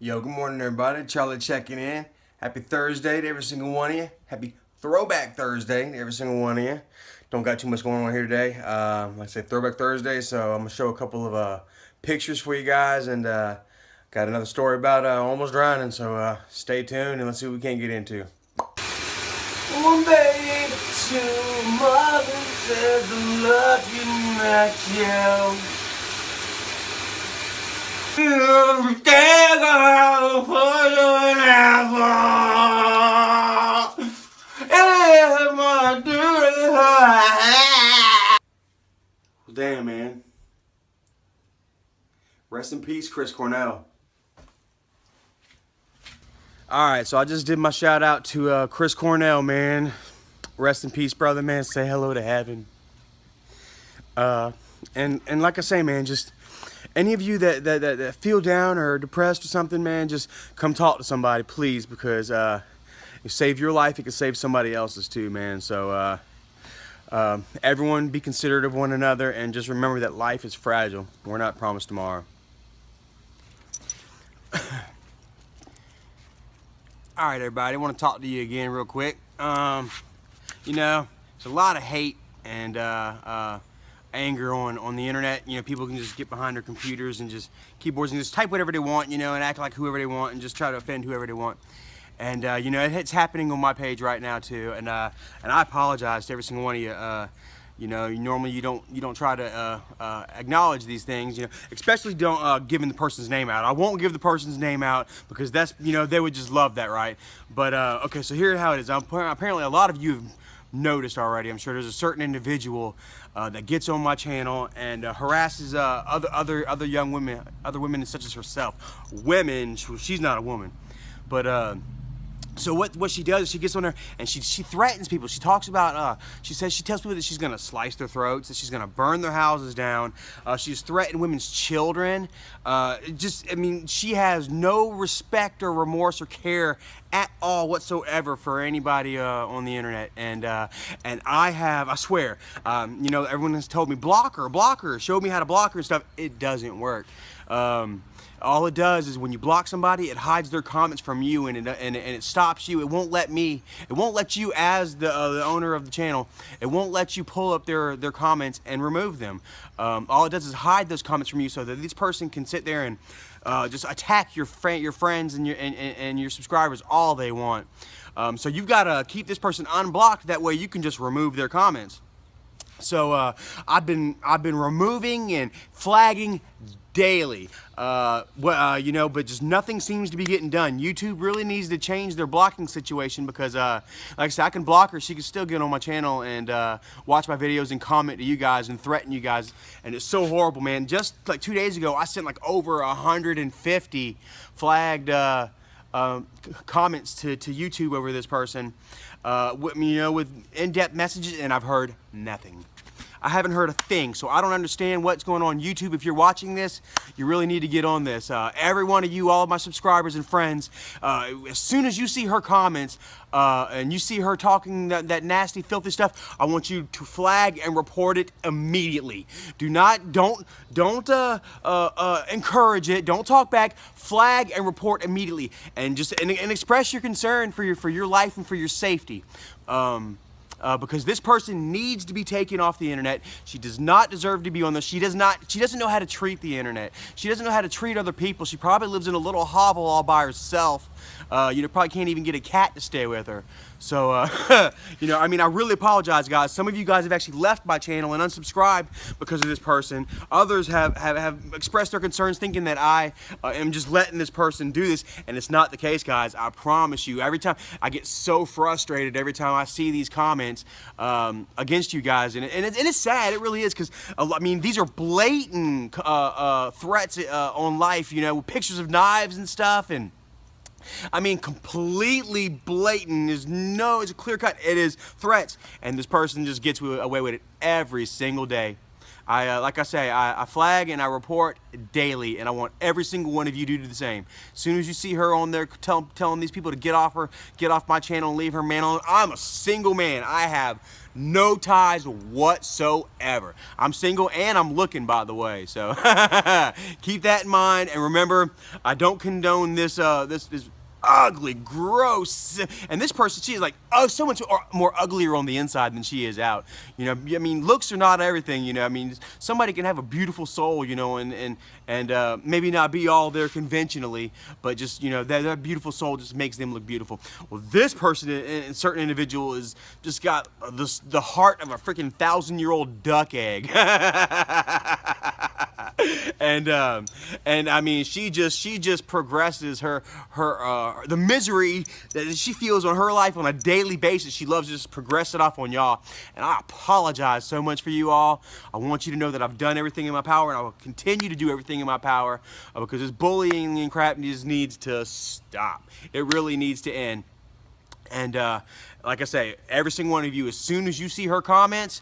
Yo, good morning, everybody. Charlie checking in. Happy Thursday to every single one of you. Happy Throwback Thursday to every single one of you. Don't got too much going on here today. Like I said, Throwback Thursday, so I'm going to show a couple of pictures for you guys, and got another story about almost drowning, so stay tuned and let's see what we can get into. One baby, two mother says I love you, not you. Damn, man. Rest in peace, Chris Cornell. Alright, so I just did my shout out to Chris Cornell, man. Rest in peace, brother, man. Say hello to heaven. And like I say, man, just any of you that feel down or depressed or something, man, just come talk to somebody, please, because it saved your life, it can save somebody else's too, man. So everyone be considerate of one another, and just remember that life is fragile. We're not promised tomorrow. All right, everybody, I want to talk to you again real quick. You know, there's a lot of hate and anger on the internet. You know, people can just get behind their computers and just keyboards and just type whatever they want, you know, and act like whoever they want and just try to offend whoever they want. And you know, it's happening on my page right now too. And I apologize to every single one of you. You know, normally you don't try to acknowledge these things, you know, especially don't giving the person's name out. I won't give the person's name out because that's, you know, they would just love that, right? But okay, so here's how it is. Apparently a lot of you have noticed already. I'm sure there's a certain individual that gets on my channel and harasses other young women, other women such as herself. Women, she's not a woman, but so what she does is she gets on there and she threatens people. She talks about, she tells people that she's gonna slice their throats, that she's gonna burn their houses down. She's threatened women's children. I mean, she has no respect or remorse or care at all whatsoever for anybody on the internet. And I swear, you know, everyone has told me, block her, show me how to block her and stuff. It doesn't work. All it does is when you block somebody, it hides their comments from you, and it stops you. It won't let you as the owner of the channel, it won't let you pull up their comments and remove them. All it does is hide those comments from you so that this person can sit there and just attack your friends and your subscribers all they want. So you've got to keep this person unblocked. That way you can just remove their comments. So I've been removing and flagging daily, you know, but just nothing seems to be getting done. YouTube really needs to change their blocking situation because, like I said, I can block her. She can still get on my channel and watch my videos and comment to you guys and threaten you guys. And it's so horrible, man. Just like 2 days ago, I sent like over 150 flagged comments to YouTube over this person, you know, with in-depth messages, and I've heard nothing. I haven't heard a thing, so I don't understand what's going on YouTube. If you're watching this, you really need to get on this. Every one of you, all of my subscribers and friends, as soon as you see her comments and you see her talking that nasty, filthy stuff, I want you to flag and report it immediately. Don't encourage it. Don't talk back. Flag and report immediately, and express your concern for your life and for your safety. Because this person needs to be taken off the internet. She does not deserve to be on this. She doesn't know how to treat the internet. She doesn't know how to treat other people. She probably lives in a little hovel all by herself. You know, probably can't even get a cat to stay with her. So, you know, I mean, I really apologize, guys. Some of you guys have actually left my channel and unsubscribed because of this person. Others have expressed their concerns thinking that I am just letting this person do this, and it's not the case, guys. I promise you. Every time I get so frustrated every time I see these comments against you guys, and it's sad. It really is, because I mean, these are blatant threats on life. You know, with pictures of knives and stuff, and I mean, completely blatant. It's a clear cut. It is threats, and this person just gets away with it every single day. like I say, I flag and I report daily, and I want every single one of you to do the same. As soon as you see her on there telling these people to get off my channel and leave her man alone, I'm a single man. I have no ties whatsoever. I'm single and I'm looking, by the way. So keep that in mind, and remember, I don't condone this this ugly, gross, and this person, she is like, oh, so much more uglier on the inside than she is out. You know, I mean, looks are not everything. You know, I mean, somebody can have a beautiful soul, you know, and maybe not be all there conventionally, but just, you know, that beautiful soul just makes them look beautiful. Well, this person, and certain individual, is just got the heart of a freaking 1,000-year-old duck egg. And I mean, she just progresses her the misery that she feels on her life on a daily basis. She loves to just progress it off on y'all, and I apologize so much for you all. I want you to know that I've done everything in my power, and I will continue to do everything in my power, because this bullying and crap just needs to stop. It really needs to end. And like I say, every single one of you, as soon as you see her comments,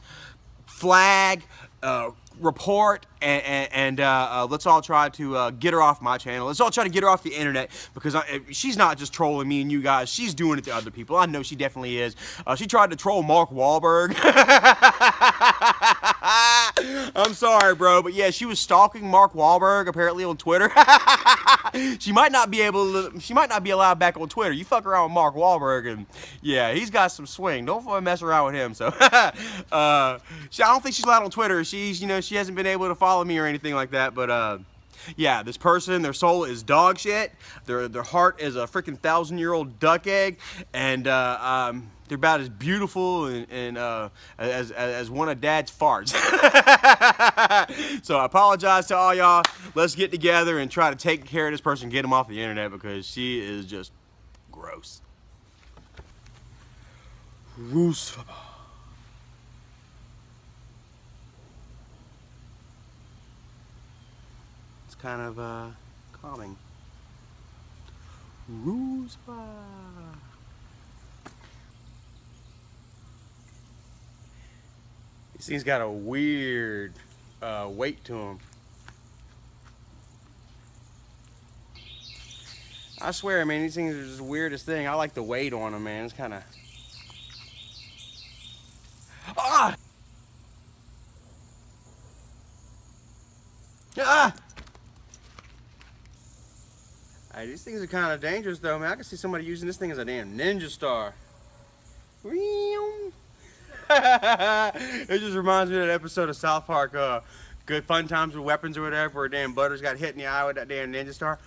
flag, report, and let's all try to get her off my channel. Let's all try to get her off the internet, because she's not just trolling me and you guys. She's doing it to other people. I know she definitely is. She tried to troll Mark Wahlberg. I'm sorry, bro, but yeah, she was stalking Mark Wahlberg apparently on Twitter. She might not be allowed back on Twitter. You fuck around with Mark Wahlberg, and yeah, he's got some swing. Don't mess around with him. So I don't think she's allowed on Twitter. She's, you know, she hasn't been able to follow me or anything like that. But yeah, this person, their soul is dog shit. Their heart is a freaking 1,000-year-old duck egg, and they're about as beautiful and as one of Dad's farts. So I apologize to all y'all. Let's get together and try to take care of this person, get him off the internet, because she is just gross. Gross. It's kind of calming. Gross. These things got a weird weight to them. I swear, man, these things are just the weirdest thing. I like the weight on them, man. It's kind of... Ah! Ah! Hey, these things are kind of dangerous, though, man. I can see somebody using this thing as a damn ninja star. It just reminds me of that episode of South Park, Good Fun Times with Weapons or whatever, where damn Butters got hit in the eye with that damn ninja star.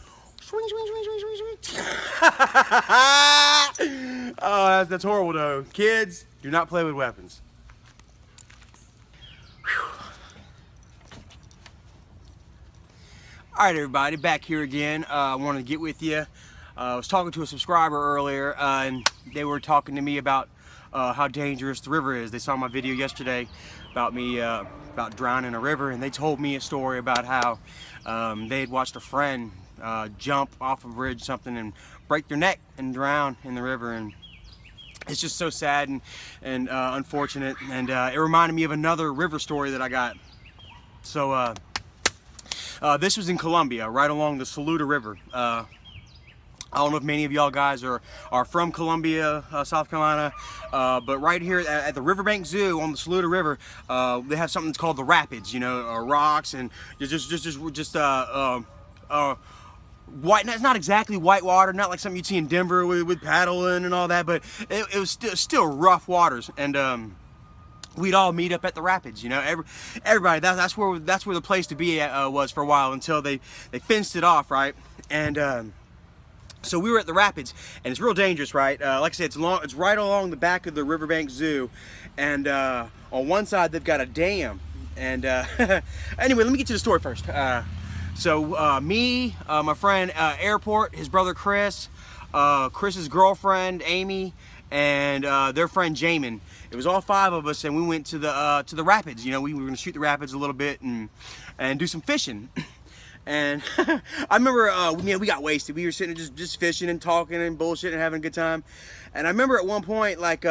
Swing, swing, swing, swing, swing, swing. Oh, that's horrible, though. Kids, do not play with weapons. All right, everybody, back here again. I wanted to get with you. I was talking to a subscriber earlier, and they were talking to me about how dangerous the river is. They saw my video yesterday about me about drowning in a river, and they told me a story about how they had watched a friend jump off a bridge, something, and break their neck and drown in the river. And it's just so sad and unfortunate. And it reminded me of another river story that I got. So this was in Colombia, right along the Saluda River. I don't know if many of y'all guys are from Columbia, South Carolina, but right here at the Riverbank Zoo on the Saluda River, they have something that's called the rapids. You know, rocks and just white. It's not exactly white water, not like something you'd see in Denver with paddling and all that, but it was still rough waters. And we'd all meet up at the rapids, you know. Everybody. That's where the place to be was for a while, until they fenced it off, right? And so we were at the rapids, and it's real dangerous, right? Like I said, it's right along the back of the Riverbank Zoo, and on one side they've got a dam. And anyway, let me get to the story first. So me, my friend Airport, his brother Chris, Chris's girlfriend Amy, and their friend Jamin. It was all 5 of us, and we went to the rapids. You know, we were gonna shoot the rapids a little bit and do some fishing. And I remember, we got wasted. We were sitting there just fishing and talking and bullshit and having a good time. And I remember at one point, like,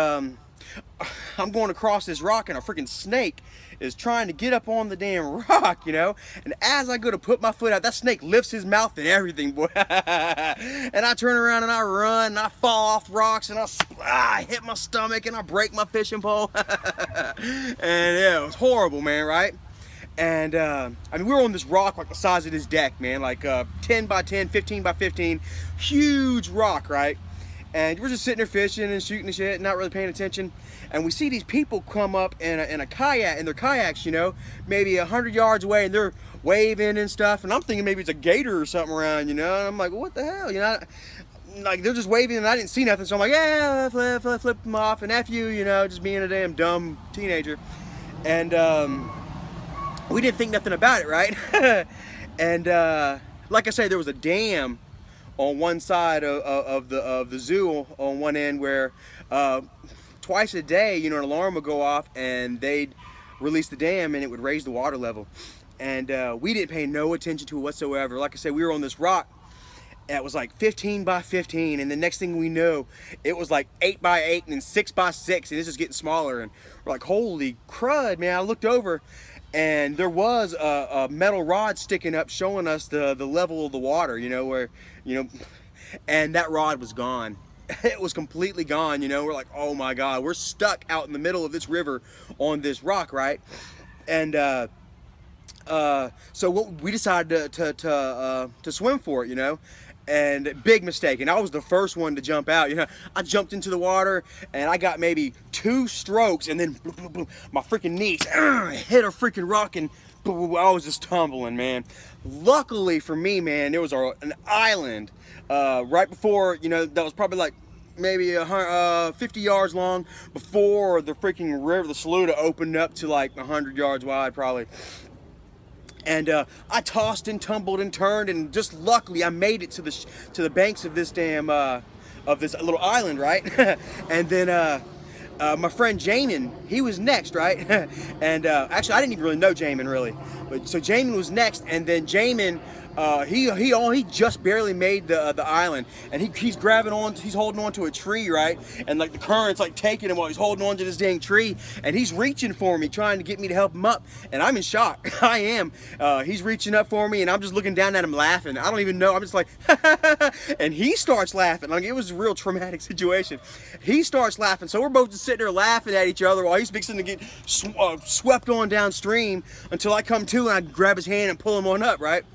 I'm going across this rock and a freaking snake is trying to get up on the damn rock, you know? And as I go to put my foot out, that snake lifts his mouth and everything, boy. And I turn around and I run and I fall off rocks and I hit my stomach and I break my fishing pole. And yeah, it was horrible, man, right? And I mean, we were on this rock like the size of this deck, man, like 10 by 10, 15 by 15, huge rock, right? And we're just sitting there fishing and shooting and shit, not really paying attention. And we see these people come up in a kayak, in their kayaks, you know, maybe 100 yards away, and they're waving and stuff. And I'm thinking maybe it's a gator or something around, you know. And I'm like, what the hell, you know? Like, they're just waving and I didn't see nothing. So I'm like, yeah, flip them off and F you know, just being a damn dumb teenager. And we didn't think nothing about it, right? And like I say, there was a dam on one side of the zoo on one end where twice a day, you know, an alarm would go off and they'd release the dam and it would raise the water level. And we didn't pay no attention to it whatsoever. Like I said, we were on this rock that was like 15 by 15, and the next thing we know, it was like 8 by 8 and then 6 by 6, and it's just getting smaller. And we're like, holy crud, man. I looked over and there was a metal rod sticking up showing us the level of the water, you know, where, you know, and that rod was gone. It was completely gone, you know. We're like, oh my God, we're stuck out in the middle of this river on this rock, right? And so we decided to swim for it, you know. And big mistake, and I was the first one to jump out, you know. I jumped into the water and I got maybe 2 strokes, and then boom, boom, boom, my freaking knees hit a freaking rock, and boom, I was just tumbling, man. Luckily for me, man, there was an island right before, you know, that was probably like maybe 50 yards long before the freaking river, the Saluda, opened up to like 100 yards wide probably. And I tossed and tumbled and turned, and just luckily I made it to the banks of this damn of this little island, right? And then my friend Jamin, he was next, right? And actually I didn't even really know Jamin really, but so Jamin was next, and then Jamin he just barely made the island, and he's grabbing on, he's holding on to a tree, right? And like the current's like taking him while he's holding on to this dang tree, and he's reaching for me, trying to get me to help him up, and I'm in shock. I am. He's reaching up for me, and I'm just looking down at him laughing. I don't even know. I'm just like, and he starts laughing. Like, it was a real traumatic situation. He starts laughing, so we're both just sitting there laughing at each other while he's fixing to get swept on downstream until I come to and I grab his hand and pull him on up, right?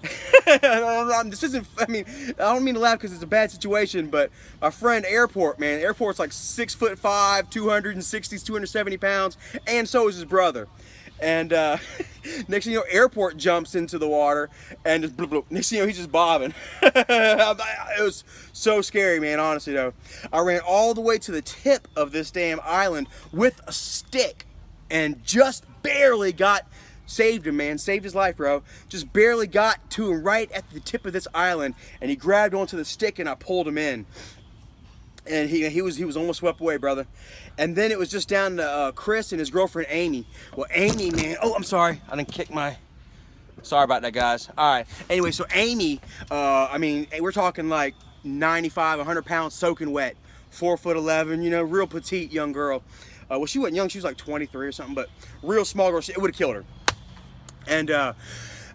This isn't, I mean, I don't mean to laugh because it's a bad situation, but my friend Airport, man, Airport's like 6'5", 260, 270 pounds, and so is his brother. And next thing you know, Airport jumps into the water, and just bloop, bloop. Next thing you know, he's just bobbing. It was so scary, man, honestly though. I ran all the way to the tip of this damn island with a stick, and just barely saved him, man. Saved his life, bro. Just barely got to him right at the tip of this island, and he grabbed onto the stick, and I pulled him in. And he was almost swept away, brother. And then it was just down to Chris and his girlfriend Amy. Well, Amy, man. Oh, I'm sorry. I didn't kick my. Sorry about that, guys. All right. Anyway, so Amy, I mean, we're talking like 95, 100 pounds soaking wet, 4'11", you know, real petite young girl. Well, she wasn't young. She was like 23 or something, but real small girl. It would have killed her.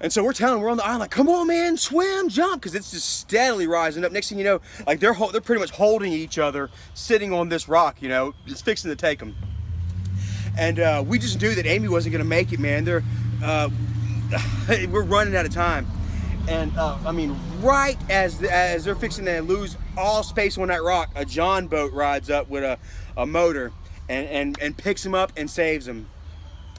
And so we're on the island, like, come on, man, swim, jump, because it's just steadily rising up. Next thing you know, like, they're pretty much holding each other, sitting on this rock, you know, it's fixing to take them. And we just knew that Amy wasn't going to make it, man. We're running out of time. And I mean, right as they're fixing to lose all space on that rock, a John boat rides up with a motor and picks him up and saves him.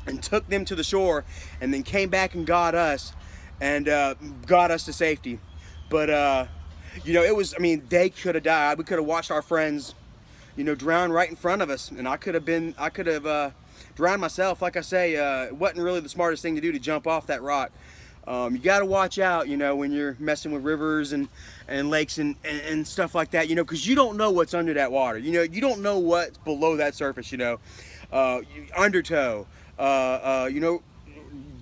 And took them to the shore, and then came back and got us, and got us to safety. But you know, it was, I mean, they could have died. We could have watched our friends, you know, drown right in front of us, and I could have drowned myself. Like I say, it wasn't really the smartest thing to do to jump off that rock. You got to watch out, you know, when you're messing with rivers and lakes and stuff like that, you know, because you don't know what's under that water. You know, you don't know what's below that surface, you know, undertow. You know,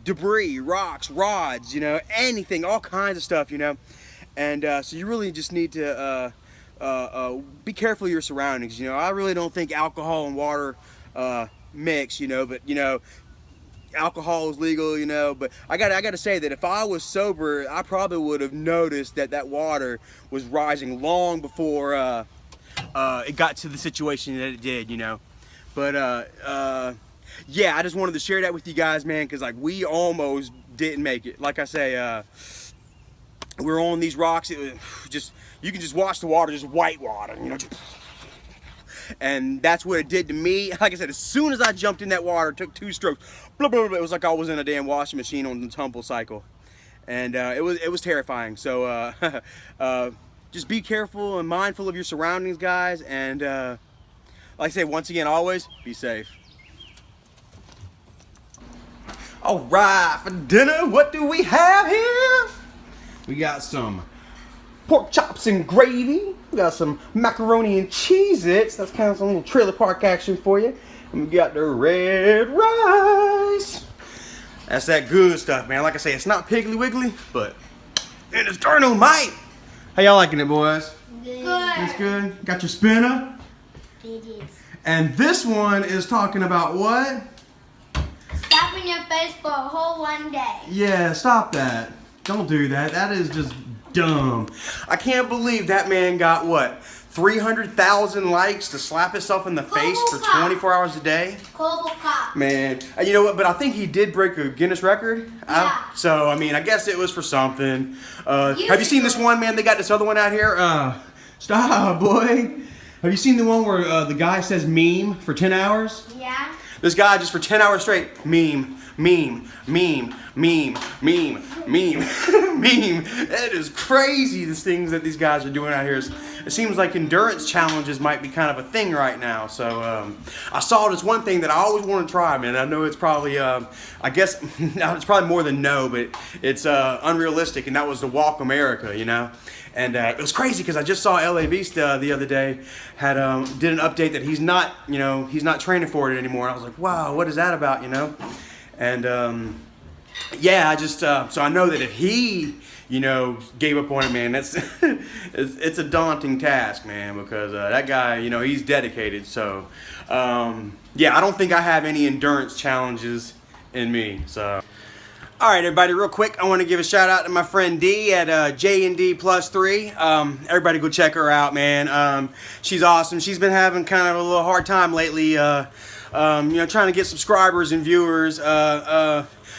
debris, rocks, rods, you know, anything, all kinds of stuff, you know. And so you really just need to be careful of your surroundings. You know, I really don't think alcohol and water mix. You know, but you know, alcohol is legal. You know, but I gotta say that if I was sober, I probably would have noticed that that water was rising long before it got to the situation that it did. You know, but yeah, I just wanted to share that with you guys, man, because like we almost didn't make it. Like I say, we're on these rocks. It was just, you can just watch the water, just white water, you know. And that's what it did to me. Like I said, as soon as I jumped in that water, took 2 strokes, blah, blah, blah, it was like I was in a damn washing machine on the tumble cycle, and it was terrifying. So just be careful and mindful of your surroundings, guys. And like I say, once again, always be safe. All right, for dinner, what do we have here? We got some pork chops and gravy. We got some macaroni and Cheez-Its. That's kind of some little trailer park action for you. And we got the red rice. That's that good stuff, man. Like I say, it's not Piggly Wiggly, but it is dynamite. How y'all liking it, boys? Good. It's good. Got your spinner? It is. And this one is talking about what? Stopping your face for a whole 1 day. Yeah, stop that. Don't do that. That is just dumb. I can't believe that man got what? 300,000 likes to slap himself in the face for 24 hours a day? Global cop. Man, you know what? But I think he did break a Guinness record. Yeah. So, I mean, I guess it was for something. Have you seen this one, man? They got this other one out here. Stop, boy. Have you seen the one where the guy says meme for 10 hours? Yeah. This guy just for 10 hours straight, meme, meme, meme, meme, meme, meme, meme. It is crazy, the things that these guys are doing out here. It seems like endurance challenges might be kind of a thing right now. So I saw this one thing that I always want to try, man. I know it's probably, I guess, it's probably more than no, but it's unrealistic, and that was the Walk America, you know? And it was crazy because I just saw LA Beast the other day had did an update that he's not, you know, he's not training for it anymore. And I was like, wow, what is that about, you know? And yeah, I just so I know that if he, you know, gave up on it, man, that's it's a daunting task, man, because that guy, you know, he's dedicated. So yeah, I don't think I have any endurance challenges in me. So. All right, everybody, real quick, I want to give a shout out to my friend D at J&D Plus 3. Everybody go check her out, man. She's awesome. She's been having kind of a little hard time lately, you know, trying to get subscribers and viewers.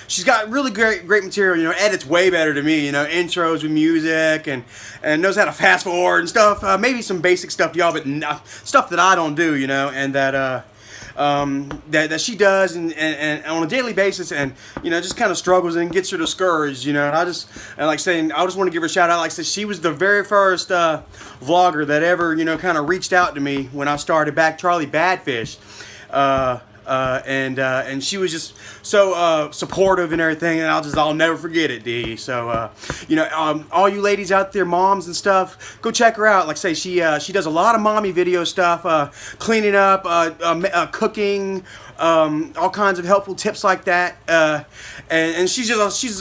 She's got really great material, you know, edits way better than me, you know, intros with music and knows how to fast forward and stuff. Maybe some basic stuff to y'all, but stuff that I don't do, you know, and that that she does and on a daily basis, and you know, just kind of struggles and gets her discouraged, you know. And I just want to give her a shout out. Like I said, she was the very first vlogger that ever, you know, kind of reached out to me when I started back Charlie Badfish. And she was just so supportive and everything, and I'll never forget it, D. So you know, all you ladies out there, moms and stuff, go check her out. Like I say, she does a lot of mommy video stuff, cleaning up, cooking, all kinds of helpful tips like that. And she's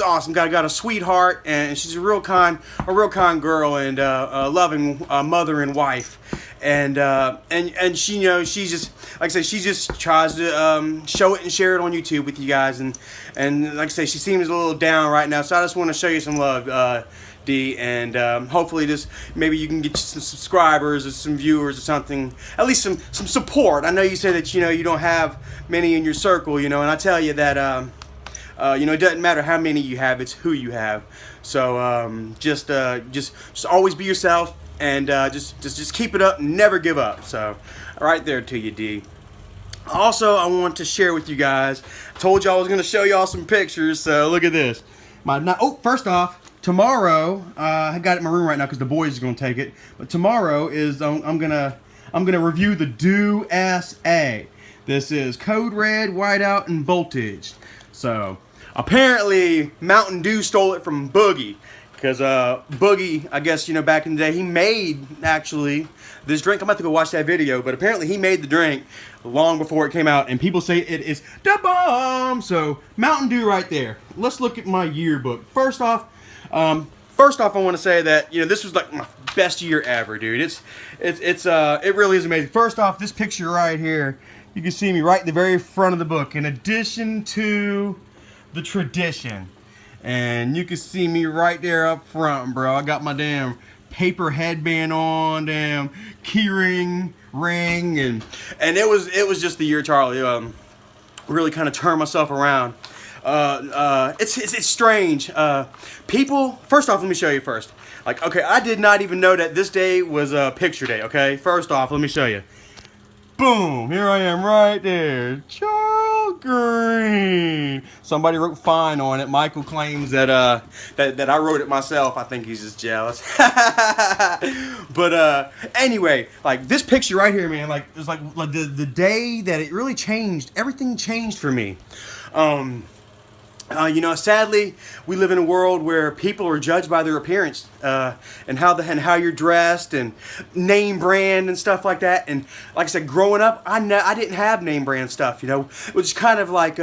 awesome. Got a sweetheart, and she's a real kind girl, and a loving mother and wife. And she, you know, she just, like I say, she just tries to show it and share it on YouTube with you guys, and like I say, she seems a little down right now, so I just want to show you some love, D, and hopefully just maybe you can get some subscribers or some viewers or something, at least some support. I know you say that, you know, you don't have many in your circle, you know, and I tell you that you know, it doesn't matter how many you have, it's who you have. So just always be yourself. And just keep it up, never give up. So, right there to you, D. Also, I want to share with you guys. I told y'all I was going to show y'all some pictures. So look at this. First off, tomorrow I got it in my room right now because the boys are going to take it. But tomorrow is I'm gonna review the Do SA. This is Code Red, Whiteout, and Voltage. So apparently Mountain Dew stole it from Boogie. Because Boogie, I guess, you know, back in the day, he made, actually, this drink. I'm about to go watch that video, but apparently he made the drink long before it came out, and people say it is the bomb. So, Mountain Dew right there. Let's look at my yearbook. First off, I want to say that, you know, this was like my best year ever, dude. It really is amazing. First off, this picture right here, you can see me right in the very front of the book. In addition to the tradition, and you can see me right there up front, bro. I got my damn paper headband on, damn keyring ring, and it was just the year Charlie really kind of turned myself around. It's strange. People, first off, let me show you first. Like, okay, I did not even know that this day was a picture day, okay? First off, let me show you. Boom, here I am right there. Charles Green. Somebody wrote fine on it. Michael claims that that I wrote it myself. I think he's just jealous. But anyway, like this picture right here, man, like it was like the day that it really changed. Everything changed for me. You know, sadly, we live in a world where people are judged by their appearance and how you're dressed and name brand and stuff like that. And like I said, growing up, I didn't have name brand stuff. You know, which kind of like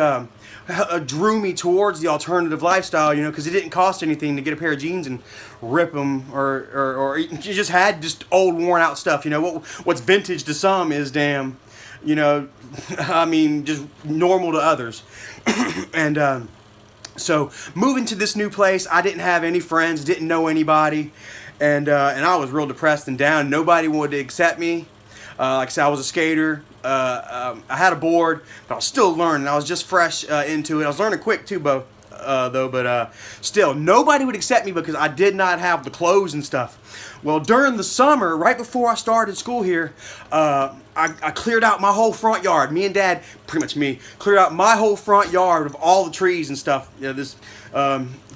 drew me towards the alternative lifestyle. You know, because it didn't cost anything to get a pair of jeans and rip them, or you just had just old, worn out stuff. You know, what's vintage to some is damn, you know, I mean, just normal to others, and. So moving to this new place, I didn't have any friends, didn't know anybody, and I was real depressed and down. Nobody wanted to accept me. Like I said, I was a skater. I had a board, but I was still learning. I was just fresh into it. I was learning quick too, though. But still, nobody would accept me because I did not have the clothes and stuff. Well, during the summer, right before I started school here, I cleared out my whole front yard. Me and Dad, pretty much me, cleared out my whole front yard of all the trees and stuff. You know, this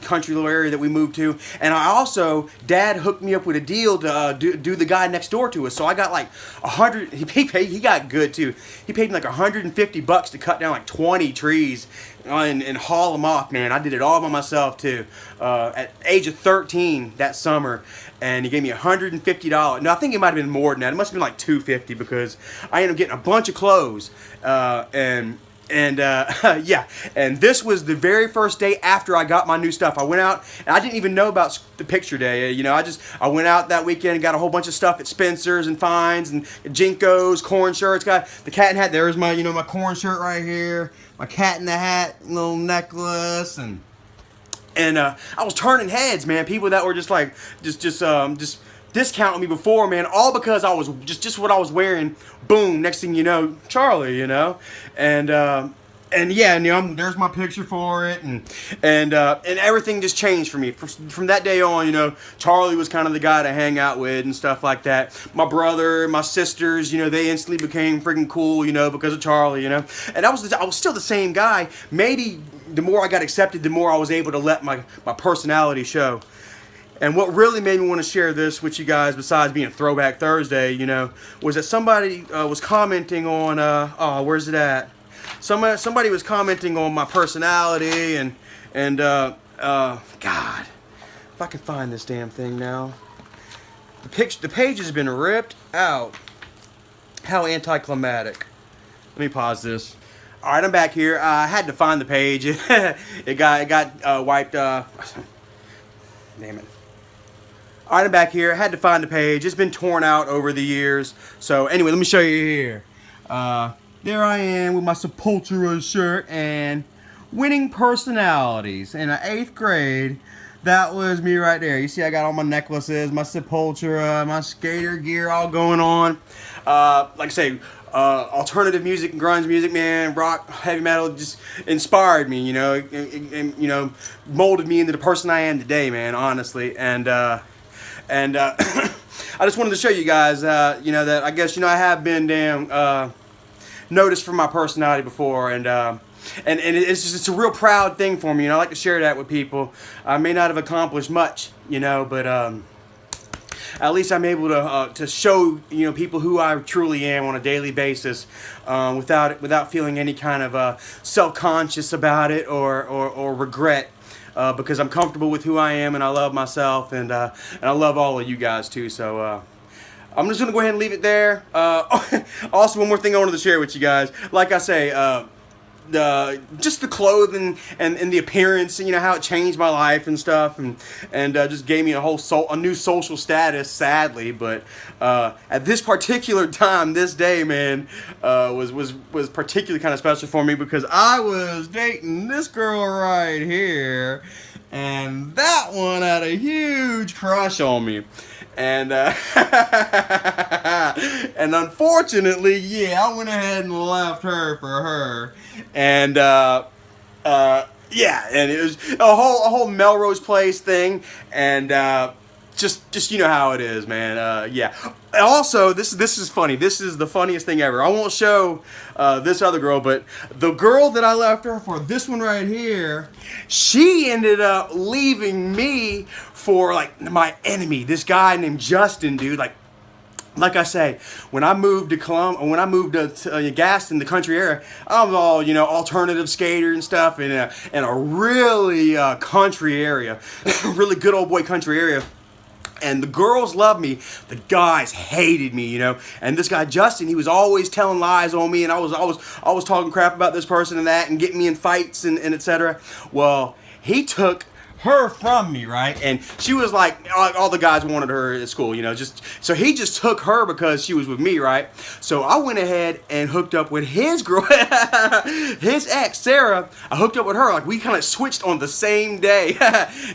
country little area that we moved to. And I also, Dad hooked me up with a deal to do the guy next door to us. So I got like 100, he got good too. He paid me like $150 to cut down like 20 trees and haul them off, man. I did it all by myself too. At age of 13 that summer. And he gave me $150. No, I think it might have been more than that. It must have been like $250 because I ended up getting a bunch of clothes. Yeah, and this was the very first day after I got my new stuff. I went out and I didn't even know about the picture day. You know, I went out that weekend and got a whole bunch of stuff at Spencer's and Fines and Jinko's, corn shirts. Got the cat in hat. There's my, you know, my corn shirt right here. My cat in the hat, little necklace, and I was turning heads, man. People that were just like, just discounting me before, man, all because I was just what I was wearing. Boom, next thing you know, Charlie, you know, and yeah, and you know, there's my picture for it, and everything just changed for me from that day on. You know, Charlie was kind of the guy to hang out with and stuff like that. My brother, my sisters, you know, they instantly became freaking cool, you know, because of Charlie, you know, and I was still the same guy. Maybe the more I got accepted, the more I was able to let my personality show. And what really made me want to share this with you guys, besides being Throwback Thursday, you know, was that somebody was commenting on, oh, where's it at? Somebody was commenting on my personality and God, if I can find this damn thing now. The page has been ripped out. How anticlimactic. Let me pause this. All right, I'm back here. I had to find the page. it got wiped. Damn it. All right, I'm back here. I had to find the page. It's been torn out over the years. So anyway, let me show you here. There I am with my Sepultura shirt and winning personalities in the 8th grade. That was me right there. You see I got all my necklaces, my Sepultura, my skater gear all going on. Like I say, alternative music and grunge music, man, rock, heavy metal just inspired me, you know, and you know, molded me into the person I am today, man, honestly. And I just wanted to show you guys, you know, that I guess, you know, I have been damn noticed for my personality before, and it's just a real proud thing for me, and I like to share that with people. I may not have accomplished much, you know, but at least I'm able to show, you know, people who I truly am on a daily basis, without feeling any kind of self-conscious about it or regret. Because I'm comfortable with who I am, and I love myself, and I love all of you guys too. So I'm just gonna go ahead and leave it there. Also, one more thing I wanted to share with you guys. Like I say, just the clothing and the appearance, and you know how it changed my life and stuff, and just gave me a new social status, sadly. But at this particular time, this day, man, was particularly kind of special for me, because I was dating this girl right here, and that one had a huge crush on me. And and unfortunately, yeah, I went ahead and left her for her. And yeah, and it was a whole Melrose Place thing, and just you know how it is, man. Yeah. Also, this is funny. This is the funniest thing ever. I won't show this other girl, but the girl that I left her for, this one right here, she ended up leaving me for like my enemy, this guy named Justin, dude. Like I say, when I moved to Gaston, the country area, I was all, you know, alternative skater and stuff in a really country area, really good old boy country area. And the girls loved me, the guys hated me, you know. And this guy Justin, he was always telling lies on me, and I was talking crap about this person and that, and getting me in fights and etc. Well, he took her from me, right? And she was like, all the guys wanted her at school, you know, so he just took her because she was with me, right? So I went ahead and hooked up with his girl, his ex, Sarah. I hooked up with her, like we kind of switched on the same day.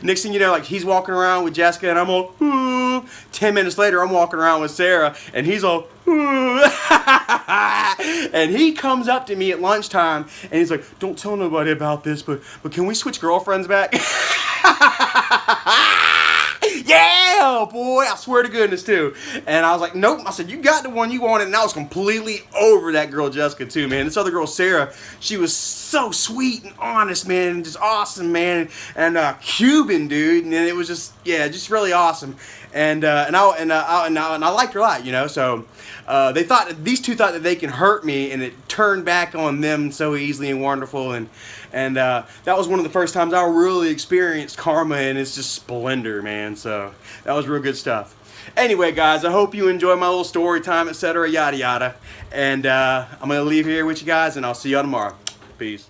Next thing you know, like he's walking around with Jessica, and I'm all, ooh. 10 minutes later, I'm walking around with Sarah, and he's all, ooh. And he comes up to me at lunchtime, and he's like, don't tell nobody about this, but can we switch girlfriends back? Yeah, boy, I swear to goodness, too. And I was like, nope. I said, you got the one you wanted. And I was completely over that girl, Jessica, too, man. This other girl, Sarah, she was so sweet and honest, man, and just awesome, man. And Cuban, dude. And it was just, yeah, just really awesome. And I liked her a lot, you know. So these two thought that they can hurt me, and it turned back on them so easily and wonderful. And that was one of the first times I really experienced karma, and it's just splendor, man. So that was real good stuff. Anyway, guys, I hope you enjoy my little story time, etc., yada yada. And I'm gonna leave here with you guys, and I'll see y'all tomorrow. Peace.